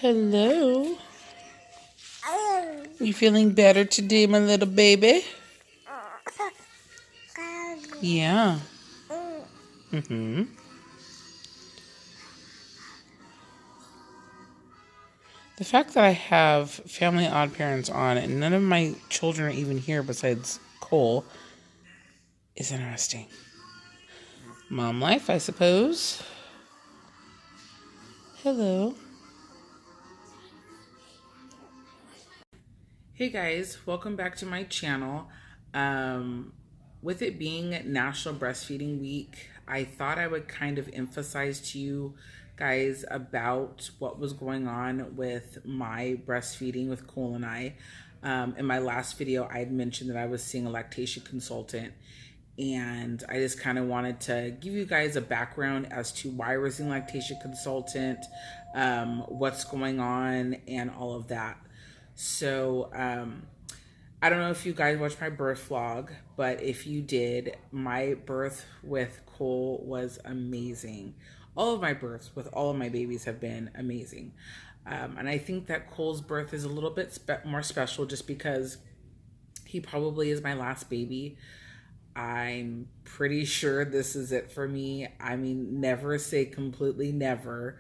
Hello. You feeling better today, my little baby? Yeah. Mm-hmm. The fact that I have Family Odd Parents on and none of my children are even here besides Cole is interesting. Mom life, I suppose. Hello. Hey guys, welcome back to my channel. With it being National Breastfeeding Week, I thought I would kind of emphasize to you guys about what was going on with my breastfeeding with Cole and I. In my last video, I had mentioned that I was seeing a lactation consultant, and I just kind of wanted to give you guys a background as to why I was seeing a lactation consultant, what's going on, and all of that. So, I don't know if you guys watched my birth vlog, but if you did, my birth with Cole was amazing. All of my births with all of my babies have been amazing. And I think that Cole's birth is a little bit more special just because he probably is my last baby. I'm pretty sure this is it for me. I mean, never say completely never.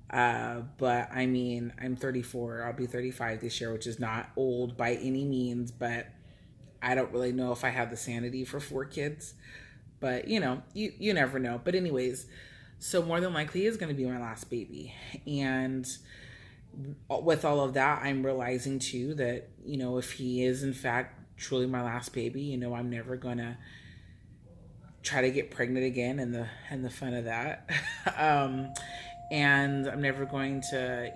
But I mean, I'm 34. I'll be 35 this year, which is not old by any means, but I don't really know if I have the sanity for 4 kids. But you never know. But anyways, so more than likely is going to be my last baby. And with all of that, I'm realizing too that, if he is in fact truly my last baby, I'm never going to try to get pregnant again and the fun of that. And I'm never going to,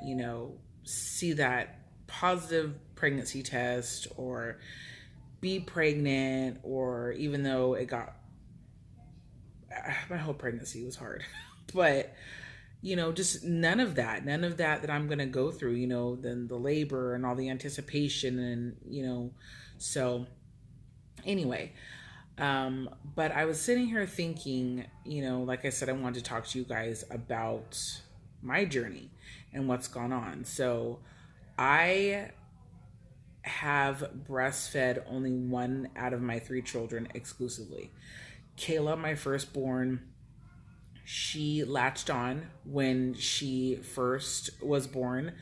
see that positive pregnancy test or be pregnant, or even though my whole pregnancy was hard, but just none of that I'm going to go through, then the labor and all the anticipation and, so anyway, but I was sitting here thinking, like I said, I wanted to talk to you guys about my journey and what's gone on. So I have breastfed only one out of my 3 children exclusively. Kayla, my firstborn, she latched on when she first was born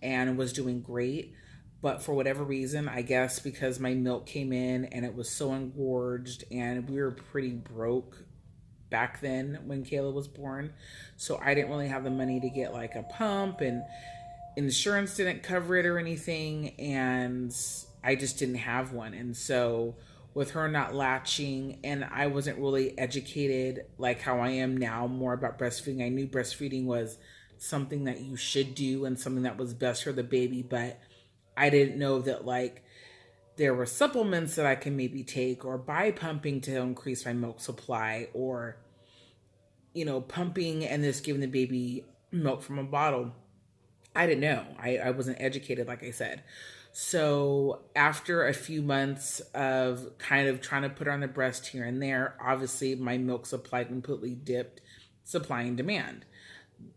and was doing great. But for whatever reason, I guess because my milk came in and it was so engorged and we were pretty broke back then when Kayla was born. So I didn't really have the money to get like a pump, and insurance didn't cover it or anything. And I just didn't have one. And so with her not latching, and I wasn't really educated like how I am now more about breastfeeding. I knew breastfeeding was something that you should do and something that was best for the baby, but I didn't know that like there were supplements that I can maybe take or buy pumping to increase my milk supply, or pumping and just giving the baby milk from a bottle. I didn't know. I wasn't educated, like I said. So after a few months of kind of trying to put her on the breast here and there, obviously my milk supply completely dipped, supply and demand.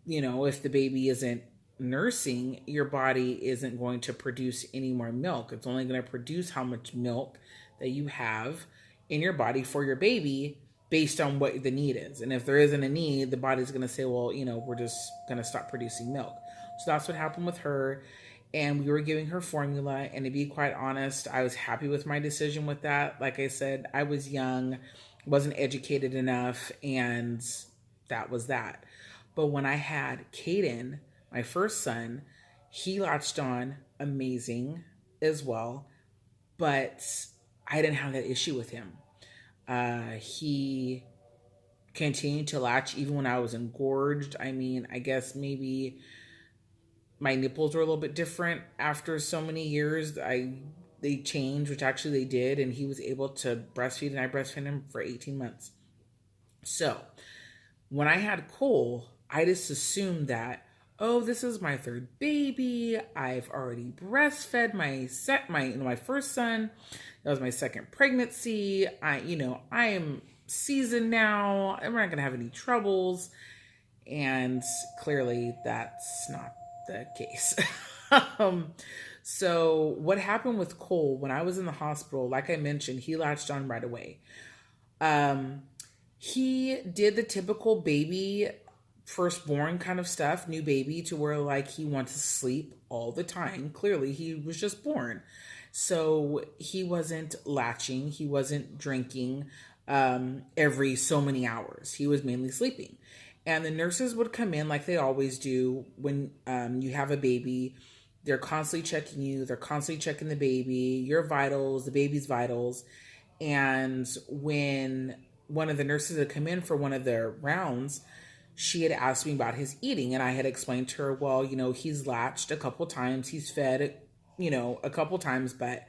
If the baby isn't nursing, your body isn't going to produce any more milk. It's only going to produce how much milk that you have in your body for your baby based on what the need is. And if there isn't a need, the body's going to say, well, we're just going to stop producing milk. So that's what happened with her. And we were giving her formula. And to be quite honest, I was happy with my decision with that. Like I said, I was young, wasn't educated enough, and that was that. But when I had Caden, my first son, he latched on amazing as well, but I didn't have that issue with him. He continued to latch even when I was engorged. I mean, I guess maybe my nipples were a little bit different after so many years. They changed, which actually they did, and he was able to breastfeed, and I breastfed him for 18 months. So when I had Cole, I just assumed that, oh, this is my 3rd baby. I've already breastfed my first son. That was my 2nd pregnancy. I am seasoned now, and we're not gonna have any troubles. And clearly, that's not the case. um, so what happened with Cole when I was in the hospital? Like I mentioned, he latched on right away. Um, he did the typical baby firstborn kind of stuff, new baby, to where like he wants to sleep all the time. Clearly, he was just born. So he wasn't latching, he wasn't drinking every so many hours. He was mainly sleeping. And the nurses would come in like they always do when you have a baby. They're constantly checking you, they're constantly checking the baby, your vitals, the baby's vitals. And when one of the nurses had come in for one of their rounds, she had asked me about his eating. And I had explained to her, well, he's latched a couple times, he's fed, a couple times, but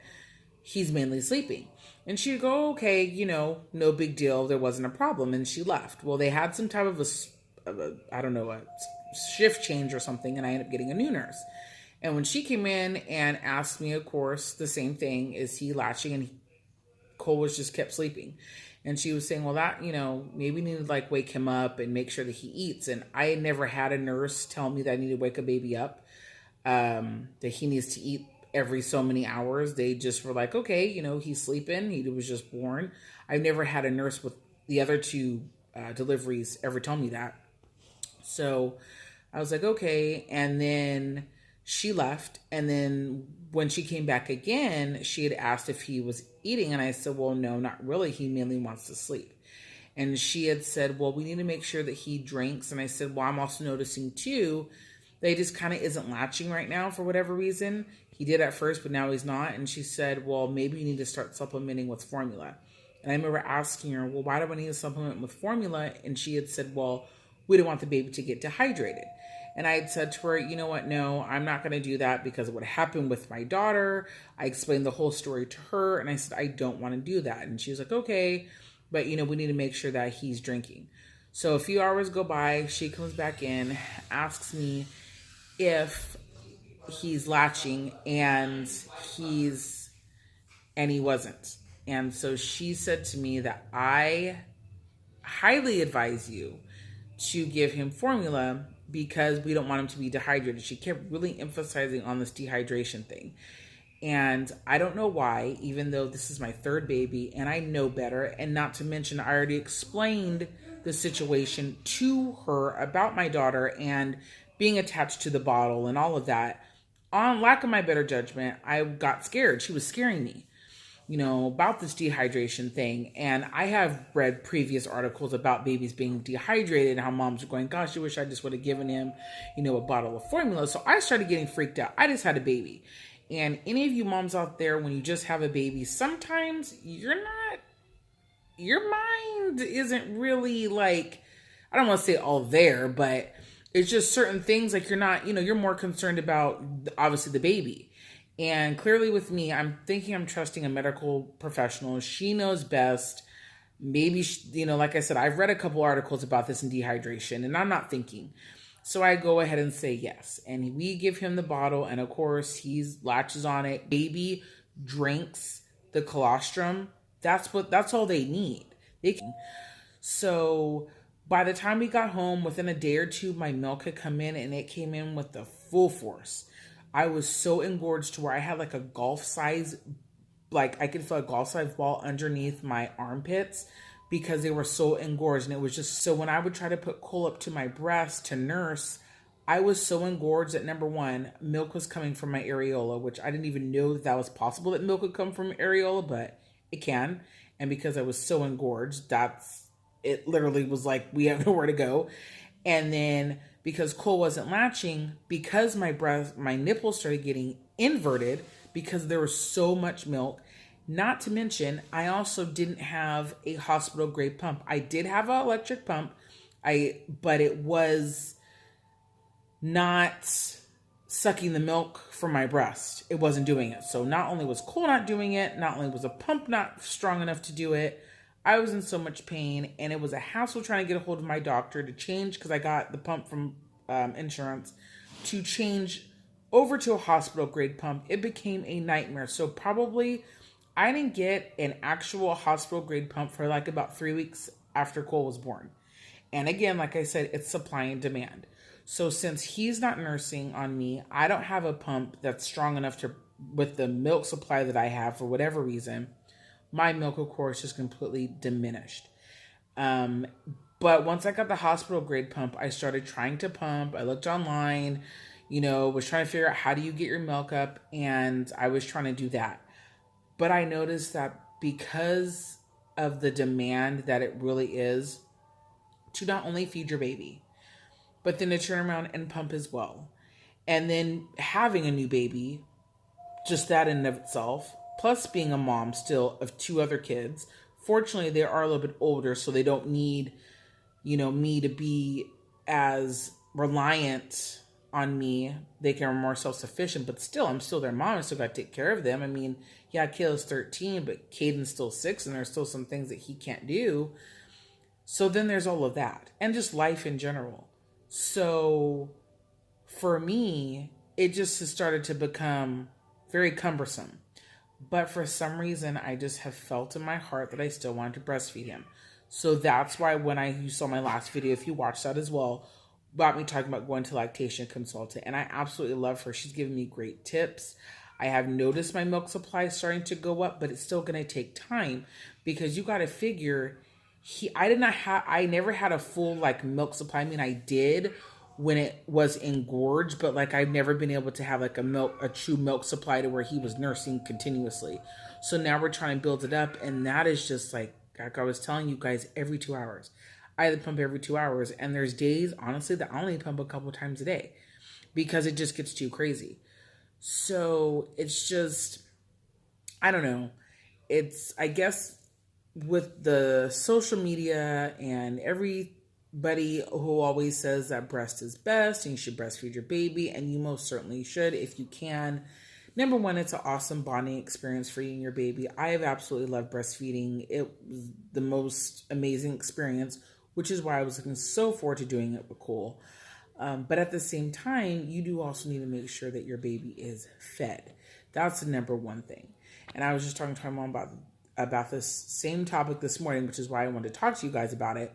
he's mainly sleeping. And she'd go, okay, no big deal. There wasn't a problem. And she left. Well, they had some type of a shift change or something. And I ended up getting a new nurse. And when she came in and asked me, of course, the same thing, is he latching? And Cole was just kept sleeping. And she was saying, well, that, maybe need to like wake him up and make sure that he eats. And I had never had a nurse tell me that I need to wake a baby up, that he needs to eat every so many hours. They just were like, okay, he's sleeping. He was just born. I've never had a nurse with the other two deliveries ever tell me that. So I was like, okay. And then she left. And then when she came back again, she had asked if he was eating. And I said, well, no, not really. He mainly wants to sleep. And she had said, well, we need to make sure that he drinks. And I said, well, I'm also noticing too, that he just kind of isn't latching right now for whatever reason. He did at first, but now he's not. And she said, well, maybe you need to start supplementing with formula. And I remember asking her, well, why do I need to supplement with formula? And she had said, well, we don't want the baby to get dehydrated. And I had said to her, you know what? No, I'm not going to do that because of what happened with my daughter. I explained the whole story to her. And I said, I don't want to do that. And she was like, okay, but we need to make sure that he's drinking. So a few hours go by. She comes back in, asks me if he's latching, and he wasn't. And so she said to me that I highly advise you to give him formula because we don't want him to be dehydrated. She kept really emphasizing on this dehydration thing. And I don't know why, even though this is my third baby and I know better, and not to mention I already explained the situation to her about my daughter and being attached to the bottle and all of that. On lack of my better judgment, I got scared. She was scaring me, about this dehydration thing. And I have read previous articles about babies being dehydrated and how moms are going, gosh, I wish I just would have given him, a bottle of formula. So I started getting freaked out. I just had a baby. And any of you moms out there, when you just have a baby, sometimes your mind isn't really like, I don't want to say all there, but it's just certain things like you're not, you're more concerned about obviously the baby. And clearly with me, I'm trusting a medical professional. She knows best. Maybe, like I said, I've read a couple articles about this in dehydration, and I'm not thinking. So I go ahead and say yes. And we give him the bottle, and of course he latches on it. Baby drinks the colostrum. That's all they need. So by the time we got home, within a day or two, my milk had come in, and it came in with the full force. I was so engorged to where I had like a golf size, like I could feel a golf size ball underneath my armpits because they were so engorged. And it was just, so when I would try to put Cole up to my breast to nurse, I was so engorged that, number one, milk was coming from my areola, which I didn't even know that was possible, that milk would come from areola, but it can. And because I was so engorged, it literally was like, we have nowhere to go. And then because Cole wasn't latching, because my nipples started getting inverted because there was so much milk. Not to mention, I also didn't have a hospital grade pump. I did have an electric pump, but it was not sucking the milk from my breast. It wasn't doing it. So not only was Cole not doing it, not only was a pump not strong enough to do it, I was in so much pain, and it was a hassle trying to get a hold of my doctor to change, because I got the pump from insurance, to change over to a hospital grade pump. It became a nightmare. So probably I didn't get an actual hospital grade pump for like about 3 weeks after Cole was born. And again, like I said, it's supply and demand. So since he's not nursing on me, I don't have a pump that's strong enough to, with the milk supply that I have for whatever reason, my milk, of course, is completely diminished. Um, but once I got the hospital grade pump, I started trying to pump. I looked online, was trying to figure out how do you get your milk up, and I was trying to do that. But I noticed that because of the demand that it really is to not only feed your baby, but then to turn around and pump as well. And then having a new baby, just that in and of itself, plus being a mom still of 2 other kids. Fortunately, they are a little bit older, so they don't need, me to be as reliant on me. They can be more self-sufficient, but still, I'm still their mom. I still got to take care of them. I mean, yeah, Kayla's 13, but Caden's still 6, and there's still some things that he can't do. So then there's all of that, and just life in general. So for me, it just has started to become very cumbersome. But for some reason, I just have felt in my heart that I still wanted to breastfeed him. So that's why when you saw my last video, if you watched that as well, about me talking about going to lactation consultant, and I absolutely love her. She's given me great tips. I have noticed my milk supply is starting to go up, but it's still going to take time because you got to figure I never had a full milk supply. I mean, I did when it was engorged, but I've never been able to have a true milk supply to where he was nursing continuously. So now we're trying to build it up, and that is just like I was telling you guys, every 2 hours. I have to pump every 2 hours, and there's days, honestly, that I only pump a couple times a day because it just gets too crazy. So it's just, I don't know. I guess with the social media and everybody who always says that breast is best and you should breastfeed your baby, and you most certainly should if you can. Number one, it's an awesome bonding experience for you and your baby. I have absolutely loved breastfeeding. It was the most amazing experience, which is why I was looking so forward to doing it with Cole. But at the same time, you do also need to make sure that your baby is fed. That's the number one thing. And I was just talking to my mom about this same topic this morning, which is why I wanted to talk to you guys about it.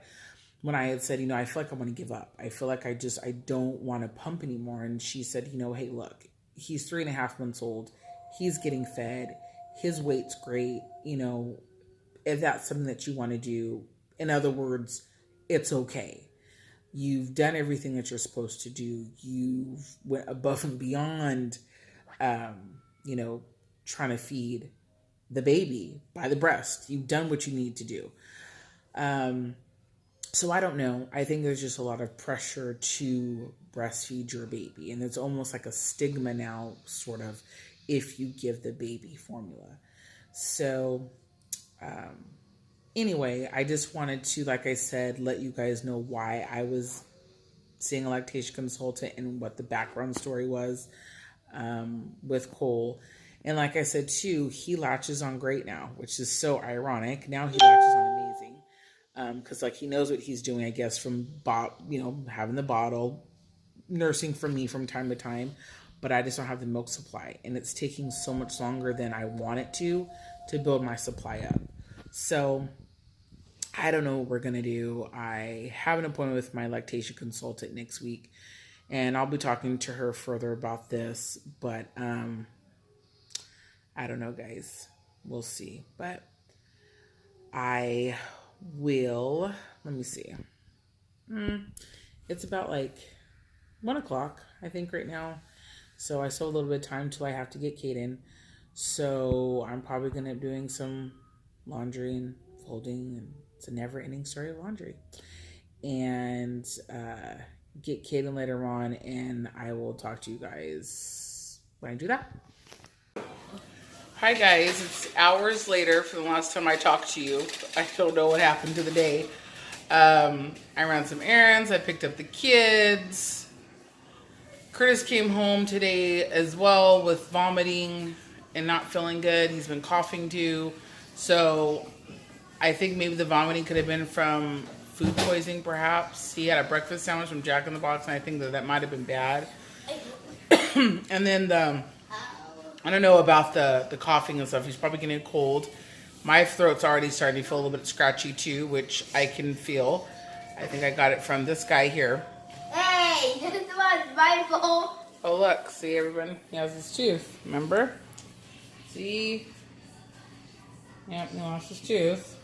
When I had said, I feel like I want to give up. I feel like I don't want to pump anymore. And she said, hey, look, he's 3.5 months old. He's getting fed. His weight's great. If that's something that you want to do, in other words, it's okay. You've done everything that you're supposed to do. You've went above and beyond, trying to feed the baby by the breast. You've done what you need to do. So I don't know. I think there's just a lot of pressure to breastfeed your baby. And it's almost like a stigma now, sort of, if you give the baby formula. So, anyway, I just wanted to, like I said, let you guys know why I was seeing a lactation consultant and what the background story was with Cole. And like I said, too, he latches on great now, which is so ironic. Now he latches on amazing. Because he knows what he's doing, I guess, from having the bottle, nursing from me from time to time. But I just don't have the milk supply. And it's taking so much longer than I want it to build my supply up. So I don't know what we're going to do. I have an appointment with my lactation consultant next week. And I'll be talking to her further about this. But I don't know, guys. We'll see. But I will, let me see. It's about 1 o'clock, I think, right now. So I still have a little bit of time till I have to get Caden. So I'm probably going to end up doing some laundry and folding, and it's a never-ending story of laundry. And get Caden later on, and I will talk to you guys when I do that. Hi guys, it's hours later from the last time I talked to you. I don't know what happened to the day. I ran some errands, I picked up the kids. Curtis came home today as well with vomiting and not feeling good. He's been coughing too. So I think maybe the vomiting could have been from food poisoning perhaps. He had a breakfast sandwich from Jack in the Box, and I think that might have been bad. And then I don't know about the coughing and stuff. He's probably getting a cold. My throat's already starting to feel a little bit scratchy too, which I can feel. I think I got it from this guy here. Hey! survival. Oh, look. See, everyone? He has his tooth. Remember? See? Yep, he lost his tooth.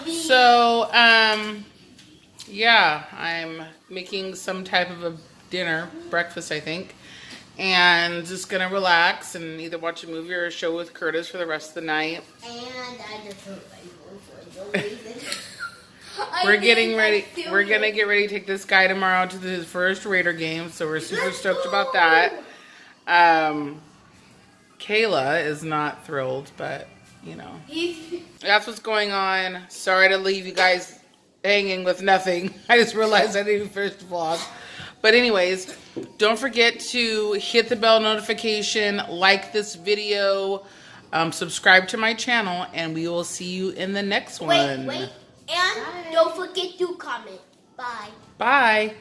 So, yeah, I'm making some type of a dinner, breakfast, I think. And just gonna relax and either watch a movie or a show with Curtis for the rest of the night. And I just hurt my voice for no reason. We're getting ready. We're gonna get ready to take this guy tomorrow to his first Raider game, so we're super stoked about that. Kayla is not thrilled, but you know, that's what's going on. Sorry to leave you guys hanging with nothing. I just realized I didn't finish the vlog. But anyways, don't forget to hit the bell notification, like this video, subscribe to my channel, and we will see you in the next one. Wait. And don't forget to comment. Bye. Bye.